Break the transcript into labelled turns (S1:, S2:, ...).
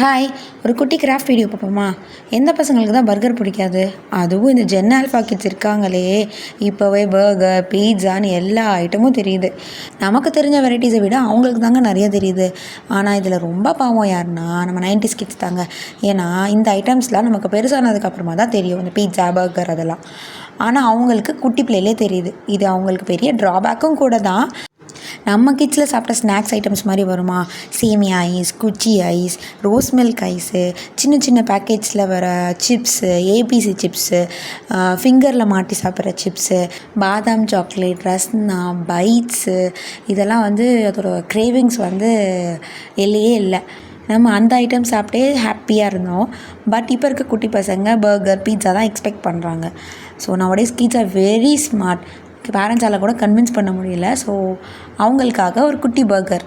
S1: Hi, ஒரு குட்டி craft video பார்ப்போமா? எந்த பசங்களுக்கு தான் பர்கர் பிடிக்காது? அதுவும் இந்த ஜென் ஆல்ஃபா கிட்ஸ் இருக்காங்களே, இப்போவே பர்கர், பீட்சான்னு எல்லா ஐட்டமும் தெரியுது. நமக்கு தெரிஞ்ச வெரைட்டிஸை விட அவங்களுக்கு தாங்க நிறைய தெரியுது. ஆனால் இதில் ரொம்ப பாவம் யாருன்னா நம்ம 90s கிட்ஸ் தாங்க. ஏன்னா இந்த ஐட்டம்ஸ்லாம் நமக்கு பெருசானதுக்கப்புறமா தான் தெரியும், இந்த பீட்சா, பர்கர் அதெல்லாம். ஆனால் அவங்களுக்கு குட்டி பிள்ளையிலே தெரியுது. இது அவங்களுக்கு பெரிய ட்ராபேக்கும் கூட தான். நம்ம கிட்ஸில் சாப்பிட்ட ஸ்நாக்ஸ் ஐட்டம்ஸ் மாதிரி வருமா? சேமியா ஐஸ், குச்சி ஐஸ், ரோஸ் மில்க் ஐஸு, சின்ன சின்ன பேக்கேஜில் வர சிப்ஸு, ஏபிசி சிப்ஸு, ஃபிங்கரில் மாட்டி சாப்பிட்ற சிப்ஸு, பாதாம் சாக்லேட், ரஸ்னா, பைட்ஸு, இதெல்லாம் அதோட கிரேவிங்ஸ் எல்லையே இல்லை. நம்ம அந்த ஐட்டம் சாப்பிட்டே ஹாப்பியாக இருந்தோம். பட் இப்போ இருக்க குட்டி பசங்க பர்கர், பீட்சா தான் எக்ஸ்பெக்ட் பண்ணுறாங்க. So nowadays kids are very smart. பேரண்ட்ஸால் கூட கன்வின்ஸ் பண்ண முடியல. ஸோ அவங்களுக்காக ஒரு குட்டி பர்கர்.